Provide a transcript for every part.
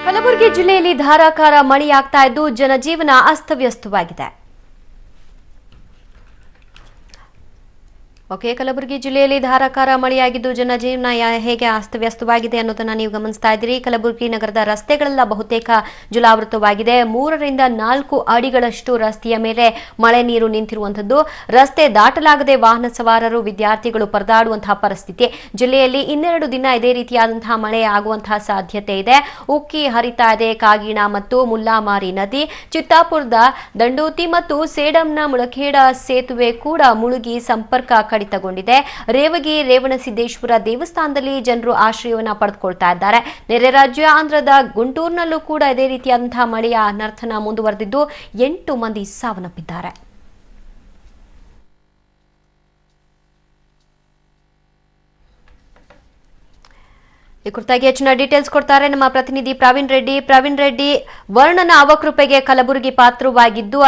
ಕಲಬುರಗಿ ಜಿಲ್ಲೆಯಲ್ಲಿ ಧಾರಾಕಾರ ಮಳೆಯಾಗ್ತಾ ಇದ್ದು ಜನಜೀವನ ಅಸ್ತವ್ಯಸ್ತವಾಗಿದೆ. ಕಲಬುರಗಿ ಜಿಲ್ಲೆಯಲ್ಲಿ ಧಾರಾಕಾರ ಮಳೆಯಾಗಿದ್ದು ಜನಜೀವನ ಹೇಗೆ ಅಸ್ತವ್ಯಸ್ತವಾಗಿದೆ ಅನ್ನೋದನ್ನ ನೀವು ಗಮನಿಸ್ತಾ ಇದ್ದೀರಿ. ಕಲಬುರಗಿ ನಗರದ ರಸ್ತೆಗಳೆಲ್ಲ ಬಹುತೇಕ ಜಲಾವೃತವಾಗಿದೆ. 3 ರಿಂದ 4 ಅಡಿಗಳಷ್ಟು ರಸ್ತೆಯ ಮೇಲೆ ಮಳೆ ನೀರು ನಿಂತಿರುವಂತದ್ದು. ರಸ್ತೆ ದಾಟಲಾಗದೆ ವಾಹನ ಸವಾರರು ವಿದ್ಯಾರ್ಥಿಗಳು ಪರದಾಡುವಂತಹ ಪರಿಸ್ಥಿತಿ. ಜಿಲ್ಲೆಯಲ್ಲಿ 2 ದಿನ ಇದೇ ರೀತಿಯಾದಂತಹ ಮಳೆ ಆಗುವಂತಹ ಸಾಧ್ಯತೆ ಇದೆ. ಉಕ್ಕಿ ಹರಿತಾ ಇದೆ ಕಾಗಿಣ ಮತ್ತು ಮುಲ್ಲಾಮಾರಿ ನದಿ. ಚಿತ್ತಾಪುರದ ದಂಡೋತಿ ಮತ್ತು ಸೇಡಂನ ಮುಳಖೇಡ ಸೇತುವೆ ಕೂಡ ಮುಳುಗಿ ಸಂಪರ್ಕ ಕಡಿತಗೊಂಡಿದೆ. ರೇವಗಿ ರೇವಣಸಿದ್ದೇಶ್ವರ ದೇವಸ್ಥಾನದಲ್ಲಿ ಜನರು ಆಶ್ರಯವನ್ನ ಪಡೆದುಕೊಳ್ತಾ ಇದ್ದಾರೆ. ನೆರೆ ರಾಜ್ಯ ಆಂಧ್ರದ ಗುಂಟೂರಿನಲ್ಲೂ ಕೂಡ ಇದೇ ರೀತಿಯಾದಂತಹ ಮಳೆಯ ಅನರ್ಥನ ಮುಂದುವರೆದಿದ್ದು 8 ಮಂದಿ ಸಾವನ್ನಪ್ಪಿದ್ದಾರೆ. ಈ ಕುರಿತಾಗಿ ಹೆಚ್ಚಿನ ಡೀಟೇಲ್ಸ್ ಕೊಡ್ತಾರೆ ನಮ್ಮ ಪ್ರತಿನಿಧಿ ಪ್ರವೀಣ್ ರೆಡ್ಡಿ. ವರ್ಣನ ಅವಕೃಪೆಗೆ ಕಲಬುರಗಿ ಪಾತ್ರವಾಗಿದ್ದು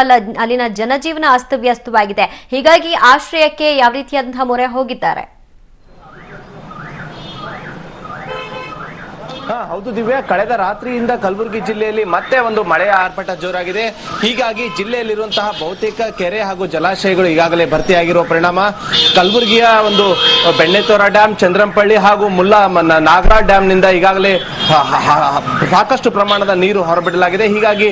ಅಲ್ಲಿನ ಜನಜೀವನ ಅಸ್ತವ್ಯಸ್ತವಾಗಿದೆ. ಹೀಗಾಗಿ ಆಶ್ರಯಕ್ಕೆ ಯಾವ ರೀತಿಯಾದಂತಹ ಮೊರೆ ಹೋಗಿದ್ದಾರೆ? ಹೌದು ದಿವ್ಯಾ, ಕಳೆದ ರಾತ್ರಿಯಿಂದ ಕಲಬುರಗಿ ಜಿಲ್ಲೆಯಲ್ಲಿ ಮತ್ತೆ ಒಂದು ಮಳೆಯ ಆರ್ಭಟ ಜೋರಾಗಿದೆ. ಹೀಗಾಗಿ ಜಿಲ್ಲೆಯಲ್ಲಿರುವಂತಹ ಬಹುತೇಕ ಕೆರೆ ಹಾಗೂ ಜಲಾಶಯಗಳು ಈಗಾಗಲೇ ಭರ್ತಿಯಾಗಿರುವ ಪರಿಣಾಮ ಕಲಬುರಗಿಯ ಒಂದು ಬೆಣ್ಣೆತೋರ ಡ್ಯಾಂ, ಚಂದ್ರಂಪಳ್ಳಿ ಹಾಗೂ ನಾಗರಾಜ್ ಡ್ಯಾಂನಿಂದ ಈಗಾಗಲೇ ಸಾಕಷ್ಟು ಪ್ರಮಾಣದ ನೀರು ಹೊರಬಿಡಲಾಗಿದೆ. ಹೀಗಾಗಿ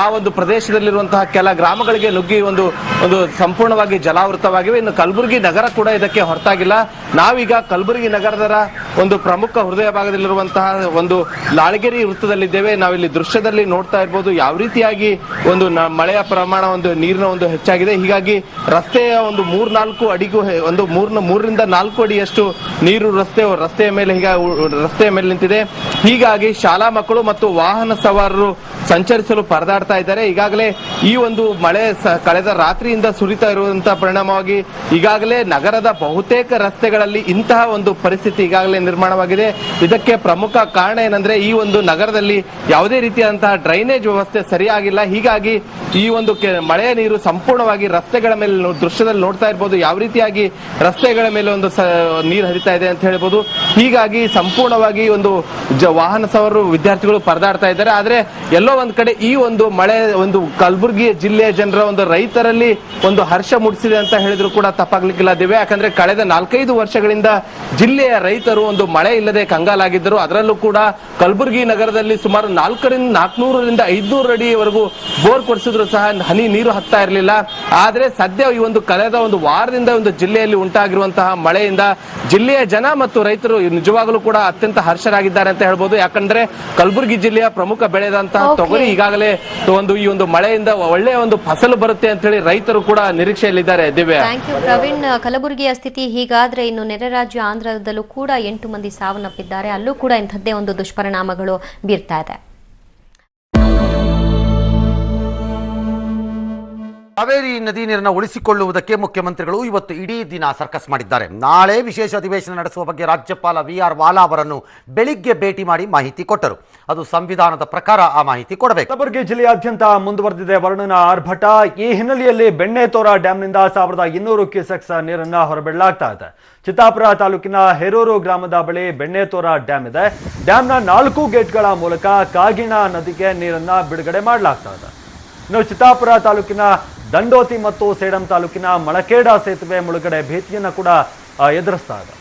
ಆ ಒಂದು ಪ್ರದೇಶದಲ್ಲಿರುವಂತಹ ಕೆಲ ಗ್ರಾಮಗಳಿಗೆ ನುಗ್ಗಿ ಒಂದು ಸಂಪೂರ್ಣವಾಗಿ ಜಲಾವೃತವಾಗಿವೆ. ಇನ್ನು ಕಲಬುರಗಿ ನಗರ ಕೂಡ ಇದಕ್ಕೆ ಹೊರತಾಗಿಲ್ಲ. ನಾವೀಗ ಕಲಬುರಗಿ ನಗರದ ಒಂದು ಪ್ರಮುಖ ಹೃದಯ ಭಾಗದಲ್ಲಿರುವಂತಹ ಒಂದು ಲಾಳಗೇರಿ ವೃತ್ತದಲ್ಲಿದ್ದೇವೆ. ನಾವಿಲ್ಲಿ ದೃಶ್ಯದಲ್ಲಿ ನೋಡ್ತಾ ಇರ್ಬೋದು ಯಾವ ರೀತಿಯಾಗಿ ಒಂದು ಮಳೆಯ ಪ್ರಮಾಣ ನೀರಿನ ಹೆಚ್ಚಾಗಿದೆ. ಹೀಗಾಗಿ ರಸ್ತೆಯ 3-4 ಅಡಿಗೂ 3 ರಿಂದ 4 ಅಡಿಯಷ್ಟು ನೀರು ರಸ್ತೆಯ ಮೇಲೆ ನಿಂತಿದೆ. ಹೀಗಾಗಿ ಶಾಲಾ ಮಕ್ಕಳು ಮತ್ತು ವಾಹನ ಸವಾರರು ಸಂಚರಿಸಲು ಪರದಾಡ್ತಾ ಇದ್ದಾರೆ. ಈಗಾಗಲೇ ಈ ಒಂದು ಮಳೆ ಕಳೆದ ರಾತ್ರಿಯಿಂದ ಸುರಿತಾ ಇರುವಂತಹ ಪರಿಣಾಮವಾಗಿ ಈಗಾಗಲೇ ನಗರದ ಬಹುತೇಕ ರಸ್ತೆಗಳಲ್ಲಿ ಇಂತಹ ಒಂದು ಪರಿಸ್ಥಿತಿ ಈಗಾಗಲೇ ನಿರ್ಮಾಣವಾಗಿದೆ. ಇದಕ್ಕೆ ಪ್ರಮುಖ ಕಾರಣ ಏನಂದ್ರೆ ಈ ಒಂದು ನಗರದಲ್ಲಿ ಯಾವುದೇ ರೀತಿಯಾದಂತಹ ಡ್ರೈನೇಜ್ ವ್ಯವಸ್ಥೆ ಸರಿಯಾಗಿಲ್ಲ. ಹೀಗಾಗಿ ಈ ಒಂದು ಮಳೆಯ ನೀರು ಸಂಪೂರ್ಣವಾಗಿ ರಸ್ತೆಗಳ ಮೇಲೆ ದೃಶ್ಯದಲ್ಲಿ ನೋಡ್ತಾ ಇರಬಹುದು ಯಾವ ರೀತಿಯಾಗಿ ರಸ್ತೆಗಳ ಮೇಲೆ ನೀರು ಹರಿತಾ ಇದೆ ಅಂತ ಹೇಳ್ಬೋದು. ಹೀಗಾಗಿ ಸಂಪೂರ್ಣವಾಗಿ ವಾಹನ ಸವಾರರು ವಿದ್ಯಾರ್ಥಿಗಳು ಪರದಾಡ್ತಾ ಇದ್ದಾರೆ. ಆದ್ರೆ ಎಲ್ಲೋ ಒಂದ್ ಕಡೆ ಈ ಒಂದು ಮಳೆ ಕಲಬುರಗಿ ಜಿಲ್ಲೆಯ ಜನರ ರೈತರಲ್ಲಿ ಹರ್ಷ ಮೂಡಿಸಿದೆ ಅಂತ ಹೇಳಿದ್ರು ಕೂಡ ತಪ್ಪಾಗ್ಲಿಕ್ಕಿಲ್ಲ ದಿವ್ಯ. ಯಾಕಂದ್ರೆ ಕಳೆದ 4-5 ವರ್ಷಗಳಿಂದ ಜಿಲ್ಲೆಯ ರೈತರು ಮಳೆ ಇಲ್ಲದೆ ಕಂಗಾಲಾಗಿದ್ದರು. ಅದರಲ್ಲೂ ಕೂಡ ಕಲಬುರಗಿ ನಗರದಲ್ಲಿ ಸುಮಾರು 400 ರಿಂದ 500 ಅಡಿವರೆಗೂ ಬೋರ್ ಕೊರೆಸಿದ್ರು ಸಹ ಹನಿ ನೀರು ಹತ್ತಾ ಇರಲಿಲ್ಲ. ಆದ್ರೆ ಸದ್ಯ ಈ ಕಳೆದ ವಾರದಿಂದ ಜಿಲ್ಲೆಯಲ್ಲಿ ಉಂಟಾಗಿರುವಂತಹ ಮಳೆಯಿಂದ ಜಿಲ್ಲೆಯ ಜನ ಮತ್ತು ರೈತರು ನಿಜವಾಗಲೂ ಕೂಡ ಅತ್ಯಂತ ಹರ್ಷರಾಗಿದ್ದಾರೆ ಅಂತ ಹೇಳ್ಬೋದು. ಯಾಕಂದ್ರೆ ಕಲಬುರಗಿ ಜಿಲ್ಲೆಯ ಪ್ರಮುಖ ಬೆಳೆದಂತಹ ತೊಗರಿ ಈಗಾಗಲೇ ಈ ಮಳೆಯಿಂದ ಒಳ್ಳೆಯ ಫಸಲು ಬರುತ್ತೆ ಅಂತ ಹೇಳಿ ರೈತರು ಕೂಡ ನಿರೀಕ್ಷೆಯಲ್ಲಿದ್ದಾರೆ. Divya, thank you Praveen. ಕಲಬುರಗಿಯ ಸ್ಥಿತಿ ಹೀಗಾದ್ರೆ ಇನ್ನು ನೆರೆ ರಾಜ್ಯ ಆಂಧ್ರದಲ್ಲೂ ಕೂಡ 8 ಮಂದಿ ಸಾವನ್ನಪ್ಪಿದ್ದಾರೆ. ಅಲ್ಲೂ ಕೂಡ ಇಂಥದ್ದೇ ದುಷ್ಪರಿಣಾಮಗಳು ಬೀರ್ತಾ ಇದೆ. ಕಾವೇರಿ ನದಿ ನೀರನ್ನು ಉಳಿಸಿಕೊಳ್ಳುವುದಕ್ಕೆ ಮುಖ್ಯಮಂತ್ರಿಗಳು ಇವತ್ತು ಇಡೀ ದಿನ ಸರ್ಕಸ್ ಮಾಡಿದ್ದಾರೆ. ನಾಳೆ ವಿಶೇಷ ಅಧಿವೇಶನ ನಡೆಸುವ ಬಗ್ಗೆ ರಾಜ್ಯಪಾಲ VR ವಾಲಾ ಅವರನ್ನು ಬೆಳಿಗ್ಗೆ ಭೇಟಿ ಮಾಡಿ ಮಾಹಿತಿ ಕೊಟ್ಟರು. ಅದು ಸಂವಿಧಾನದ ಪ್ರಕಾರ ಆ ಮಾಹಿತಿ ಕೊಡಬೇಕು. ಕಲಬುರಗಿ ಜಿಲ್ಲೆಯಾದ್ಯಂತ ಮುಂದುವರೆದಿದೆ ವರ್ಣನ ಆರ್ಭಟ. ಈ ಹಿನ್ನೆಲೆಯಲ್ಲಿ ಬೆಣ್ಣೆತೋರ ಡ್ಯಾಂನಿಂದ 1200 ಕ್ಯೂಸೆಕ್ಸ್ ನೀರನ್ನು ಹೊರಬಿಡಲಾಗ್ತಾ ಇದೆ. ಚಿತ್ತಾಪುರ ತಾಲೂಕಿನ ಹೇರೂರು ಗ್ರಾಮದ ಬಳಿ ಬೆಣ್ಣೆತೋರ ಡ್ಯಾಮ್ ಇದೆ. ಡ್ಯಾಂನ 4 ಗೇಟ್ಗಳ ಮೂಲಕ ಕಾಗಿಣ ನದಿಗೆ ನೀರನ್ನ ಬಿಡುಗಡೆ ಮಾಡಲಾಗ್ತಾ ಇದೆ. ಇನ್ನು ಚಿತ್ತಾಪುರ ತಾಲೂಕಿನ ದಂಡೋತಿ ಮತ್ತು ಸೇಡಂ ತಾಲೂಕಿನ ಮಳಖೇಡ ಸೇತುವೆ ಮುಳುಗಡೆ ಭೀತಿಯನ್ನು ಕೂಡ ಎದುರಿಸ್ತಾ ಇದೆ.